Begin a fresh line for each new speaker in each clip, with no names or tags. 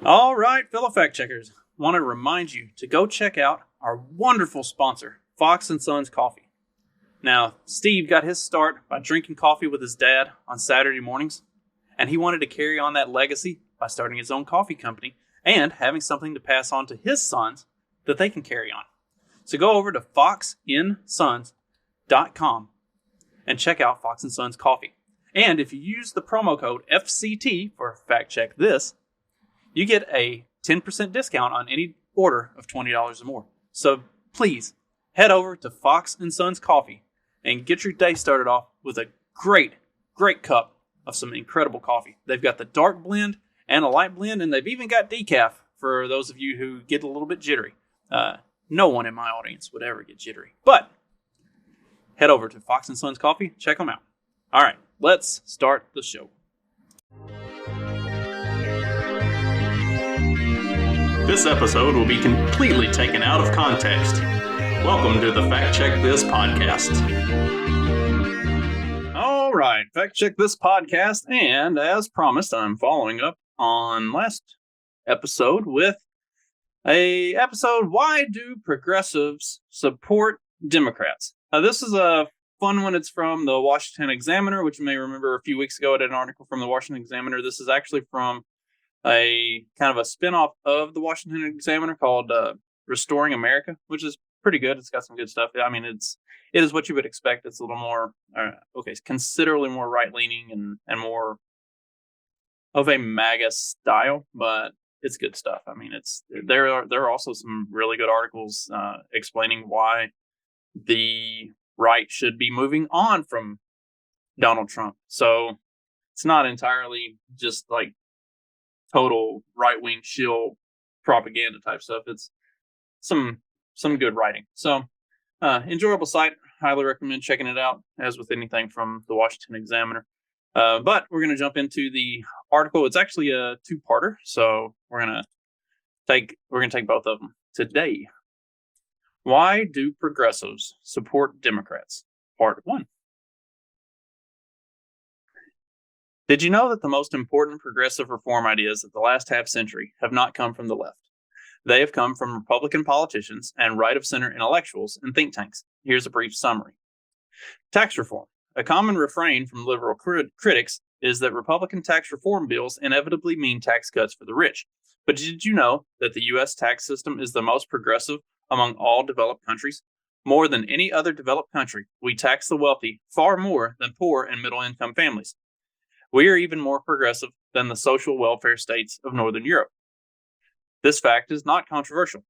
All right, fellow fact checkers, want to remind you to go check out our wonderful sponsor, Fox & Sons Coffee. Now, Steve got his start by drinking coffee with his dad on Saturday mornings, and he wanted to carry on that legacy by starting his own coffee company and having something to pass on to his sons that they can carry on. So go over to foxinsons.com and check out Fox & Sons Coffee. And if you use the promo code FCT for Fact Check This, you get a 10% discount on any order of $20 or more. So please head over to Fox & Sons Coffee and get your day started off with a great cup of some incredible coffee. They've got the dark blend and a light blend, and they've even got decaf for those of you who get a little bit jittery. No one in my audience would ever get jittery. But head over to Fox & Sons Coffee. Check them out. All right, let's start the show. This episode will be completely taken out of context. Welcome to the Fact Check This podcast. All right, Fact Check This podcast, and as promised, I'm following up on last episode with a episode, Why Do Progressives Support Democrats? This is a fun one. It's from the Washington Examiner, which you may remember a few weeks ago I did an article from the Washington Examiner. This is actually from a kind of a spinoff of the Washington Examiner called Restoring America, which is pretty good. It's got some good stuff. I mean, it is what you would expect. It's a little more, it's considerably more right-leaning and more of a MAGA style, but it's good stuff. I mean, there are also some really good articles explaining why the right should be moving on from Donald Trump. So it's not entirely just like total right-wing shill propaganda type stuff. It's some good writing. So enjoyable site. Highly recommend checking it out, as with anything from the Washington Examiner. But we're going to jump into the article. It's actually a two-parter, so we're going to take both of them today. Why do progressives support Democrats? Part 1. Did you know that the most important progressive reform ideas of the last half-century have not come from the left? They have come from Republican politicians and right-of-center intellectuals and think tanks. Here's a brief summary. Tax reform. A common refrain from liberal critics is that Republican tax reform bills inevitably mean tax cuts for the rich. But did you know that the U.S. tax system is the most progressive among all developed countries? More than any other developed country, we tax the wealthy far more than poor and middle-income families. We are even more progressive than the social welfare states of Northern Europe. This fact is not controversial.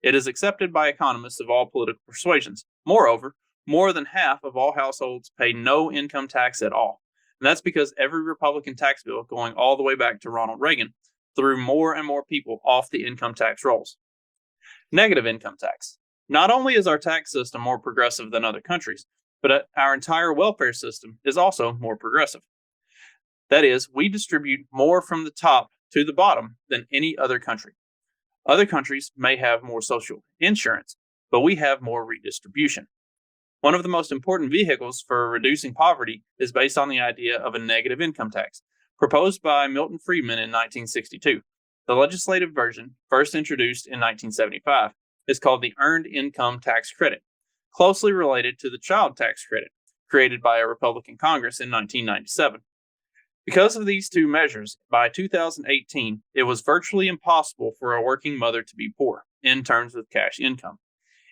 It is accepted by economists of all political persuasions. Moreover, more than half of all households pay no income tax at all. And that's because every Republican tax bill, going all the way back to Ronald Reagan, threw more and more people off the income tax rolls. Negative income tax. Not only is our tax system more progressive than other countries, but our entire welfare system is also more progressive. That is, we distribute more from the top to the bottom than any other country. Other countries may have more social insurance, but we have more redistribution. One of the most important vehicles for reducing poverty is based on the idea of a negative income tax, proposed by Milton Friedman in 1962. The legislative version, first introduced in 1975, is called the Earned Income Tax Credit, closely related to the Child Tax Credit, created by a Republican Congress in 1997. Because of these two measures, by 2018, it was virtually impossible for a working mother to be poor in terms of cash income,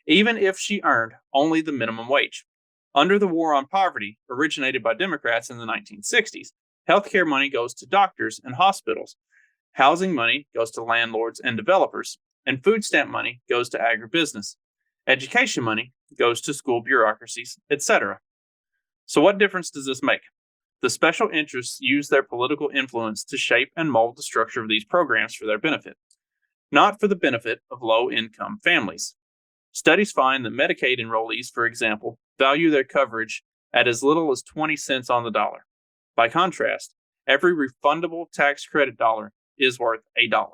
even if she earned only the minimum wage. Under the war on poverty, originated by Democrats in the 1960s, healthcare money goes to doctors and hospitals, housing money goes to landlords and developers, and food stamp money goes to agribusiness. Education money goes to school bureaucracies, etc. So what difference does this make? The special interests use their political influence to shape and mold the structure of these programs for their benefit, not for the benefit of low-income families. Studies find that Medicaid enrollees, for example, value their coverage at as little as 20 cents on the dollar. By contrast, every refundable tax credit dollar is worth $1.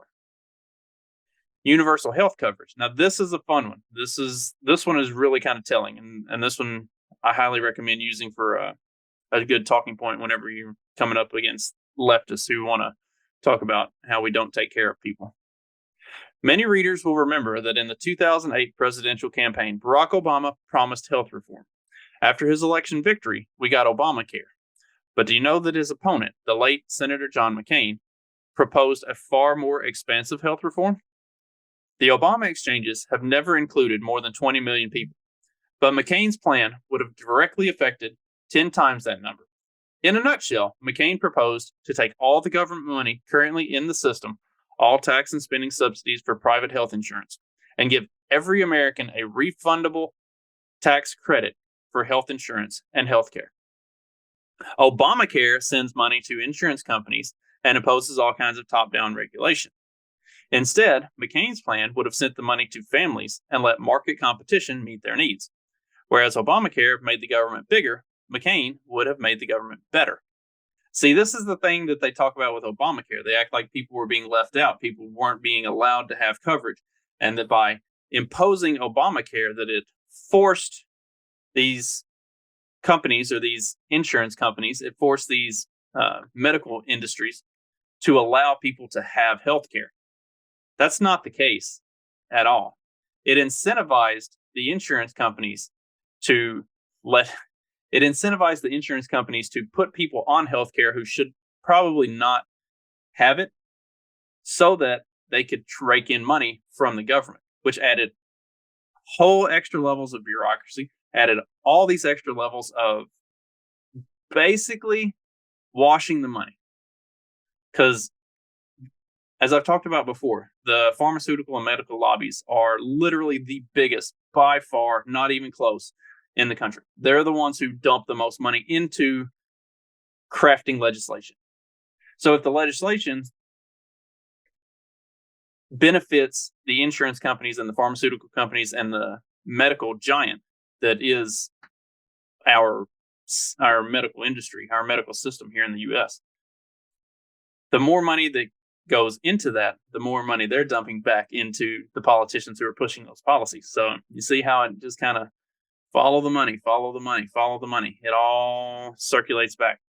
Universal health coverage. Now, this is a fun one. This one is really kind of telling, and this one I highly recommend using for a good talking point whenever you're coming up against leftists who want to talk about how we don't take care of people. Many readers will remember that in the 2008 presidential campaign, Barack Obama promised health reform. After his election victory, we got Obamacare. But do you know that his opponent, the late Senator John McCain, proposed a far more expansive health reform? The Obama exchanges have never included more than 20 million people, but McCain's plan would have directly affected 10 times that number. In a nutshell, McCain proposed to take all the government money currently in the system, all tax and spending subsidies for private health insurance, and give every American a refundable tax credit for health insurance and health care. Obamacare sends money to insurance companies and imposes all kinds of top-down regulation. Instead, McCain's plan would have sent the money to families and let market competition meet their needs. Whereas Obamacare made the government bigger, McCain would have made the government better. See, this is the thing that they talk about with Obamacare. They act like people were being left out. People weren't being allowed to have coverage. And that by imposing Obamacare, that it forced these companies or these insurance companies, it forced these medical industries to allow people to have health care. That's not the case at all. It incentivized the insurance companies to put people on healthcare who should probably not have it, so that they could rake in money from the government, which added whole extra levels of bureaucracy, added all these extra levels of basically washing the money. Because, as I've talked about before, the pharmaceutical and medical lobbies are literally the biggest, by far, not even close, in the country. They're the ones who dump the most money into crafting legislation. So if the legislation benefits the insurance companies and the pharmaceutical companies and the medical giant that is our medical industry, our medical system here in the U.S., the more money that goes into that, the more money they're dumping back into the politicians who are pushing those policies. So you see how it just kind of follow the money, follow the money, follow the money. It all circulates back.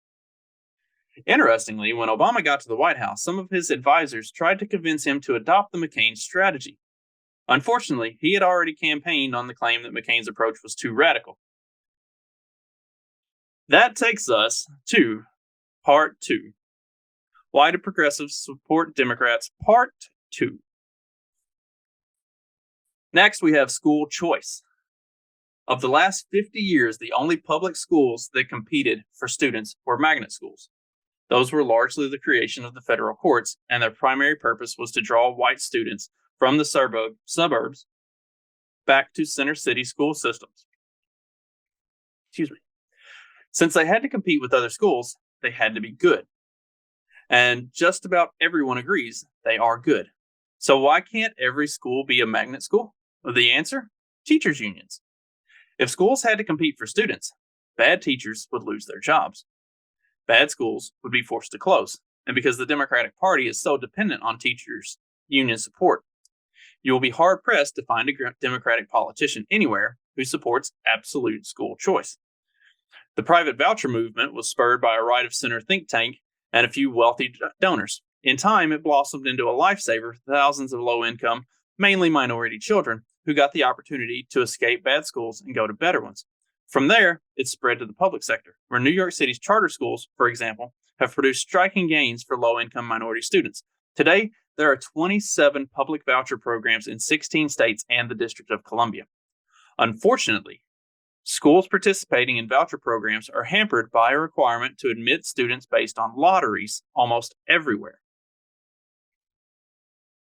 Interestingly, when Obama got to the White House, some of his advisors tried to convince him to adopt the McCain strategy. Unfortunately, he had already campaigned on the claim that McCain's approach was too radical. That takes us to Part 2. Why do progressives support Democrats? Part 2. Next, we have school choice. Of the last 50 years, the only public schools that competed for students were magnet schools. Those were largely the creation of the federal courts, and their primary purpose was to draw white students from the suburbs back to center city school systems. Since they had to compete with other schools, they had to be good. And just about everyone agrees they are good. So why can't every school be a magnet school? Well, the answer? Teachers' unions. If schools had to compete for students, bad teachers would lose their jobs. Bad schools would be forced to close. And because the Democratic Party is so dependent on teachers' union support, you will be hard-pressed to find a Democratic politician anywhere who supports absolute school choice. The private voucher movement was spurred by a right-of-center think tank and a few wealthy donors. In time, it blossomed into a lifesaver for thousands of low-income, mainly minority children who got the opportunity to escape bad schools and go to better ones. From there, it spread to the public sector, where New York City's charter schools, for example, have produced striking gains for low-income minority students. Today, there are 27 public voucher programs in 16 states and the District of Columbia. Unfortunately, schools participating in voucher programs are hampered by a requirement to admit students based on lotteries almost everywhere.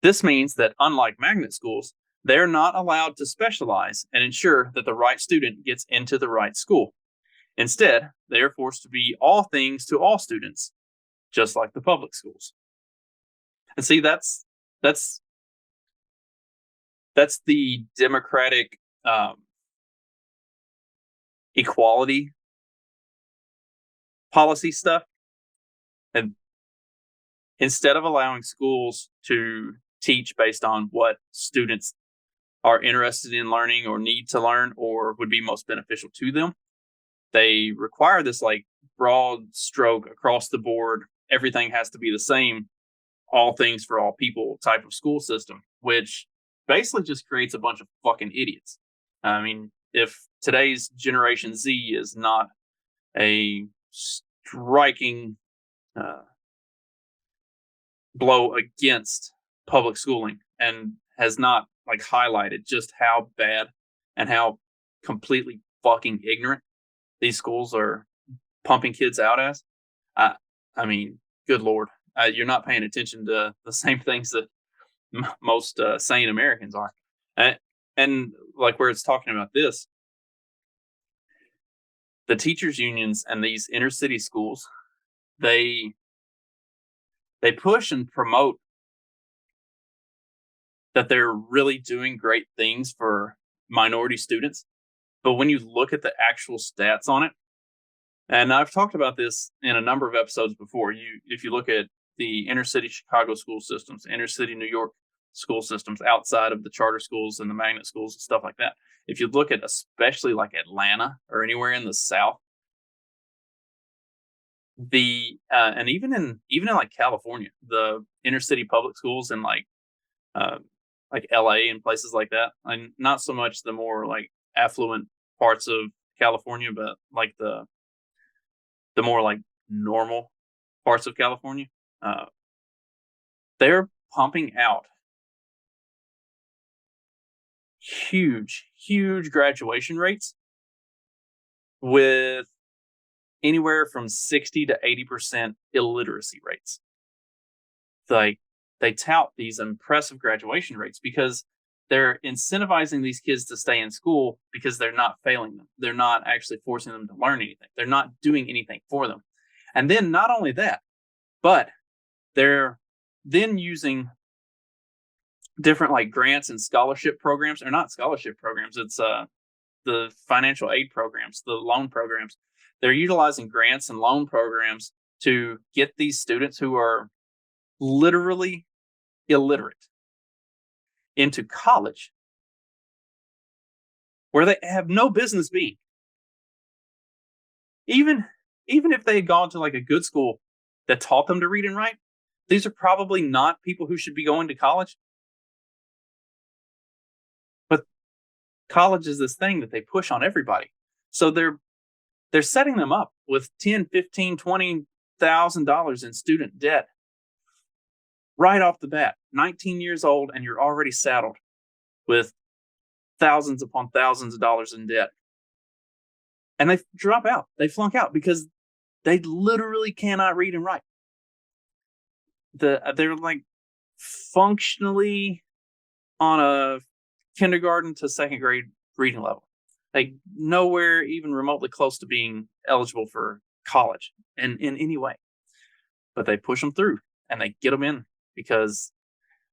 This means that, unlike magnet schools, they're not allowed to specialize and ensure that the right student gets into the right school. Instead, they are forced to be all things to all students, just like the public schools. And see, that's the Democratic equality policy stuff. And instead of allowing schools to teach based on what students are interested in learning or need to learn or would be most beneficial to them, they require this like broad stroke across the board. Everything has to be the same all things for all people type of school system, which basically just creates a bunch of fucking idiots. I mean, if today's Generation Z is not a striking uh, blow against public schooling and has not like highlighted just how bad and how completely fucking ignorant these schools are pumping kids out as. I, I mean, good lord, you're not paying attention to the same things that most sane Americans are, and, and like where it's talking about this, the teachers unions and these inner city schools, they they push and promote that they're really doing great things for minority students. But when you look at the actual stats on it, and I've talked about this in a number of episodes before, if you look at the inner city Chicago school systems, inner city New York school systems outside of the charter schools and the magnet schools and stuff like that. If you look at especially like Atlanta or anywhere in the South, the and even in like California, the inner city public schools in uh, like LA and places like that, and not so much the more like affluent parts of California, but like the more like normal parts of California, uh, they're pumping out huge graduation rates with anywhere from 60 to 80% illiteracy rates. Like they tout these impressive graduation rates because they're incentivizing these kids to stay in school because they're not failing them. They're not actually forcing them to learn anything. They're not doing anything for them. And then not only that, but they're then using different like grants and scholarship programs, or not scholarship programs. It's the financial aid programs, the loan programs. They're utilizing grants and loan programs to get these students who are literally illiterate into college where they have no business being. Even even if they had gone to like a good school that taught them to read and write, these are probably not people who should be going to college. But college is this thing that they push on everybody. So they're setting them up with 10, 15, $20,000 in student debt right off the bat. 19 years old and you're already saddled with thousands upon thousands of dollars in debt. And they drop out. They flunk out because they literally cannot read and write. They're like functionally on a kindergarten to second grade reading level. Like nowhere even remotely close to being eligible for college in any way. But they push them through and they get them in because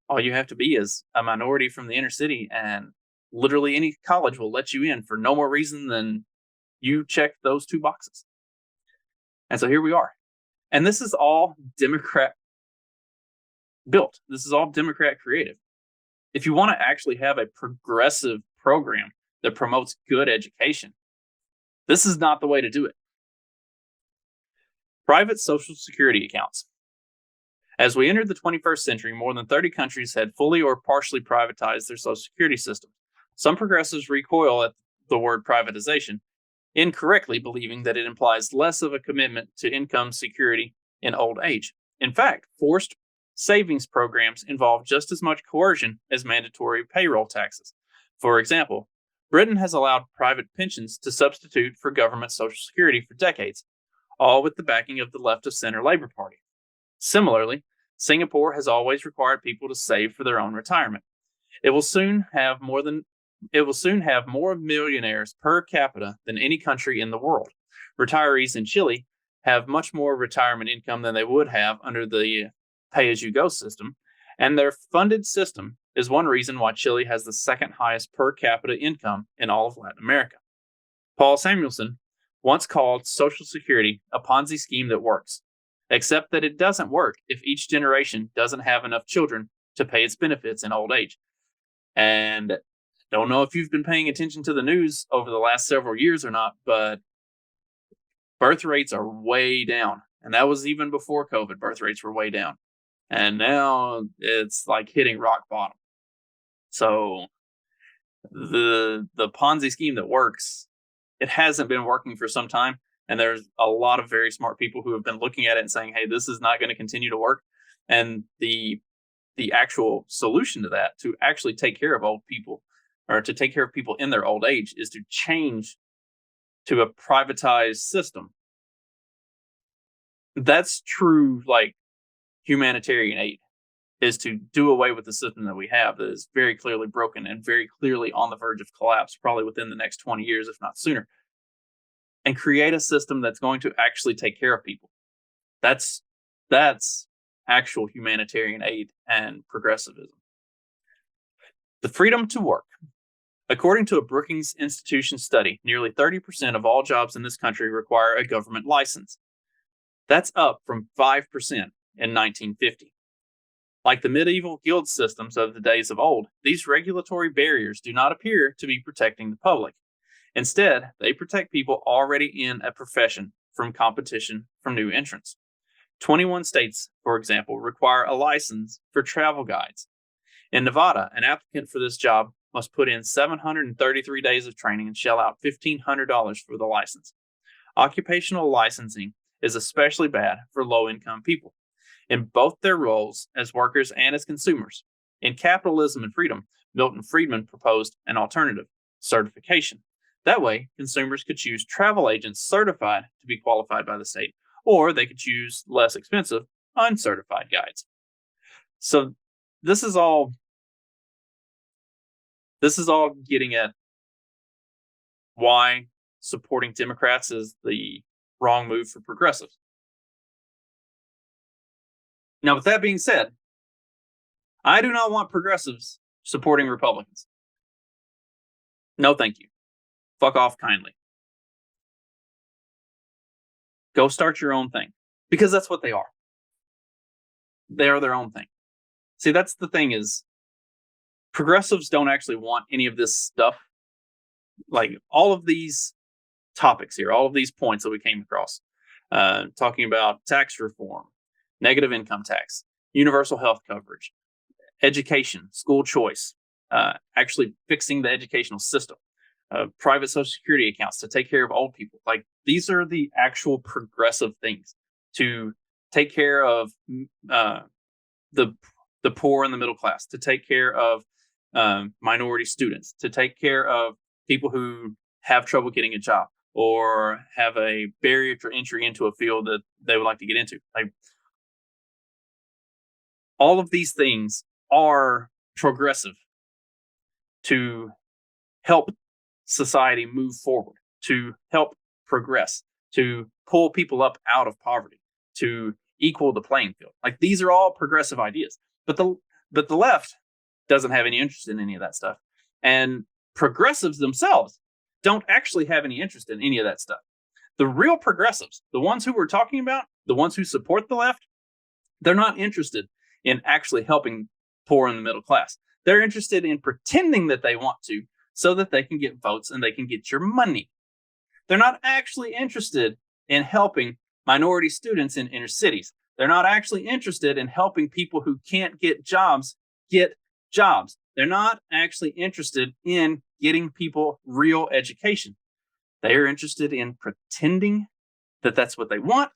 all you have to be is a minority from the inner city, and literally any college will let you in for no more reason than you check those two boxes. And so here we are. And this is all Democrat built. This is all Democrat creative. If you want to actually have a progressive program that promotes good education, this is not the way to do it. Private Social Security accounts. As we entered the 21st century, more than 30 countries had fully or partially privatized their Social Security systems. Some progressives recoil at the word privatization, incorrectly believing that it implies less of a commitment to income security in old age. In fact, forced savings programs involve just as much coercion as mandatory payroll taxes. For example, Britain has allowed private pensions to substitute for government Social Security for decades, all with the backing of the left of center Labour Party. Similarly, Singapore has always required people to save for their own retirement. It will soon have more millionaires per capita than any country in the world. Retirees in Chile have much more retirement income than they would have under the pay-as-you-go system, and their funded system is one reason why Chile has the second highest per capita income in all of Latin America. Paul Samuelson once called Social Security a Ponzi scheme that works, except that it doesn't work if each generation doesn't have enough children to pay its benefits in old age. And don't know if you've been paying attention to the news over the last several years or not, but birth rates are way down. And that was even before COVID, birth rates were way down. And now it's like hitting rock bottom. So the Ponzi scheme that works, it hasn't been working for some time. And there's a lot of very smart people who have been looking at it and saying, hey, this is not going to continue to work. And the actual solution to that, to actually take care of old people or to take care of people in their old age, is to change to a privatized system. That's true, like humanitarian aid, is to do away with the system that we have that is very clearly broken and very clearly on the verge of collapse, probably within the next 20 years, if not sooner, and create a system that's going to actually take care of people. That's that's actual humanitarian aid and progressivism. The freedom to work. According to a Brookings Institution study, nearly 30% of all jobs in this country require a government license. That's up from 5% in 1950. Like the medieval guild systems of the days of old, these regulatory barriers do not appear to be protecting the public. Instead, they protect people already in a profession from competition from new entrants. 21 states, for example, require a license for travel guides. In Nevada, an applicant for this job must put in 733 days of training and shell out $1,500 for the license. Occupational licensing is especially bad for low-income people in both their roles as workers and as consumers. In Capitalism and Freedom, Milton Friedman proposed an alternative, certification. That way, consumers could choose travel agents certified to be qualified by the state, or they could choose less expensive, uncertified guides. So this is all getting at why supporting Democrats is the wrong move for progressives. Now, with that being said, I do not want progressives supporting Republicans. No, thank you. Fuck off kindly. Go start your own thing, because that's what they are. They are their own thing. See, that's the thing, is progressives don't actually want any of this stuff. Like all of these topics here, all of these points that we came across, talking about tax reform, negative income tax, universal health coverage, education, school choice, actually fixing the educational system, private social security accounts to take care of old people. Like these are the actual progressive things to take care of the poor and the middle class, to take care of minority students, to take care of people who have trouble getting a job or have a barrier to entry into a field that they would like to get into. Like all of these things are progressive to help society move forward, to help progress, to pull people up out of poverty, to equal the playing field. Like these are all progressive ideas. But the left doesn't have any interest in any of that stuff. And progressives themselves don't actually have any interest in any of that stuff. The real progressives, the ones who we're talking about, the ones who support the left, they're not interested in actually helping poor and the middle class. They're interested in pretending that they want to so that they can get votes and they can get your money. They're not actually interested in helping minority students in inner cities. They're not actually interested in helping people who can't get jobs get jobs. They're not actually interested in getting people real education. They are interested in pretending that that's what they want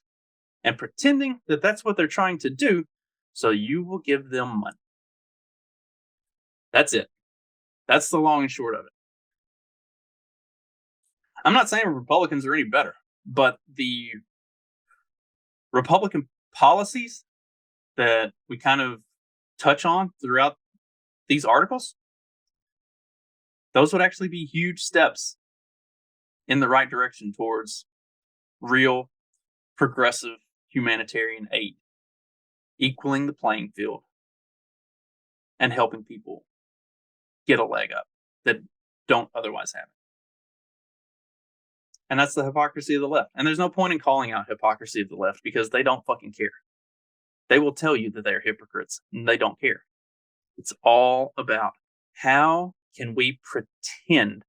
and pretending that that's what they're trying to do, so you will give them money. That's it. That's the long and short of it. I'm not saying Republicans are any better, but the Republican policies that we kind of touch on throughout these articles, those would actually be huge steps in the right direction towards real progressive humanitarian aid, equaling the playing field, and helping people get a leg up that don't otherwise have it. And that's the hypocrisy of the left. And there's no point in calling out hypocrisy of the left because they don't fucking care. They will tell you that they're hypocrites and they don't care. It's all about how can we pretend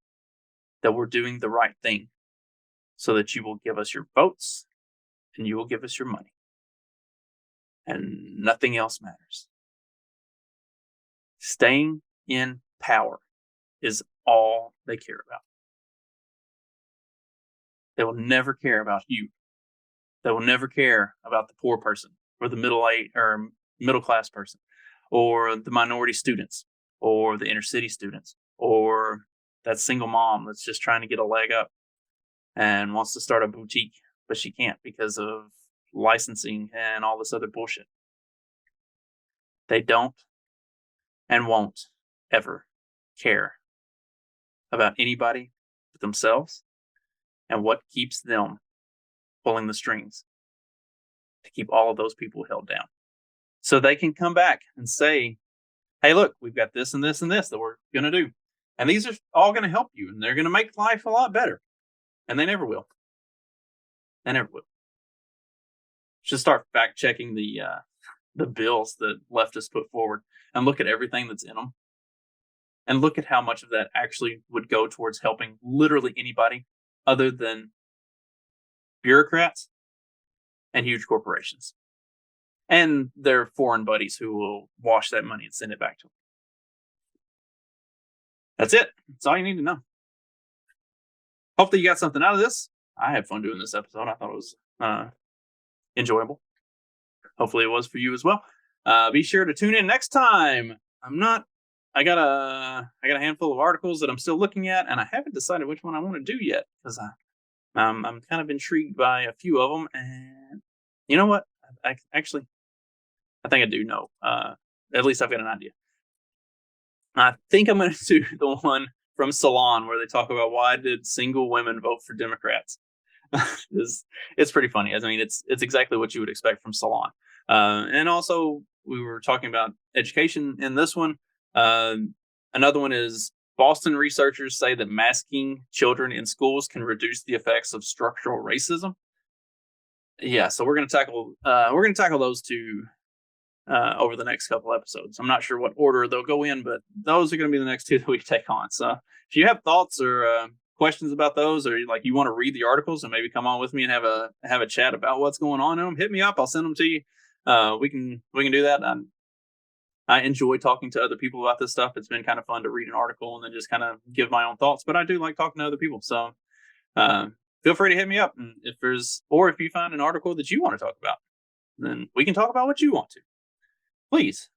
that we're doing the right thing so that you will give us your votes and you will give us your money. and nothing else matters. Staying in power is all they care about. They will never care about you. They will never care about the poor person or the middle class person or the minority students or the inner city students or that single mom that's just trying to get a leg up and wants to start a boutique, but she can't because of licensing and all this other bullshit. They don't and won't ever care about anybody but themselves and what keeps them pulling the strings to keep all of those people held down. So they can come back and say, hey, look, we've got this and this and this that we're going to do. And these are all going to help you and they're going to make life a lot better. And they never will. They never will. Should start fact checking the bills that leftists put forward and look at everything that's in them. And look at how much of that actually would go towards helping literally anybody other than bureaucrats and huge corporations. And their foreign buddies who will wash that money and send it back to them. That's it. That's all you need to know. Hopefully you got something out of this. I had fun doing this episode. I thought it was enjoyable. Hopefully it was for you as well. Be sure to tune in next time. I got a handful of articles that I'm still looking at, and I haven't decided which one I want to do yet because I'm kind of intrigued by a few of them. And you know what? I think I do know. At least I've got an idea. I think I'm going to do the one from Salon where they talk about why did single women vote for Democrats. It's pretty funny. I mean, it's exactly what you would expect from Salon. And also, we were talking about education in this one. Another one is Boston researchers say that masking children in schools can reduce the effects of structural racism. Yeah, so we're going to tackle those two over the next couple episodes. I'm not sure what order they'll go in, but those are going to be the next two that we take on. So if you have thoughts or questions about those, or like you want to read the articles and maybe come on with me and have a chat about what's going on in them, hit me up. I'll send them to you. We can do that. I enjoy talking to other people about this stuff. It's been kind of fun to read an article and then just kind of give my own thoughts, but I do like talking to other people. So feel free to hit me up. And if you find an article that you want to talk about, then we can talk about what you want to. Please,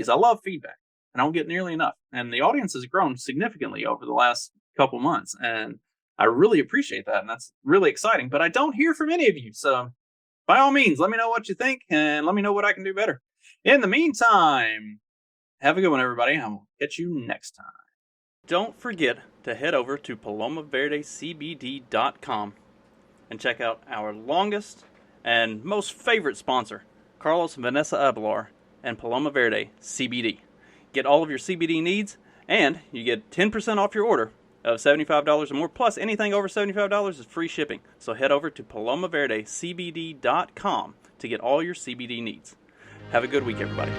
I love feedback and I don't get nearly enough. And the audience has grown significantly over the last couple months. And I really appreciate that. And that's really exciting, but I don't hear from any of you. So by all means, let me know what you think and let me know what I can do better. In the meantime, have a good one, everybody. I will catch you next time. Don't forget to head over to PalomaVerdeCBD.com and check out our longest and most favorite sponsor, Carlos and Vanessa Abelar and Paloma Verde CBD. Get all of your CBD needs, and you get 10% off your order of $75 or more, plus anything over $75 is free shipping. So head over to PalomaVerdeCBD.com to get all your CBD needs. Have a good week, everybody.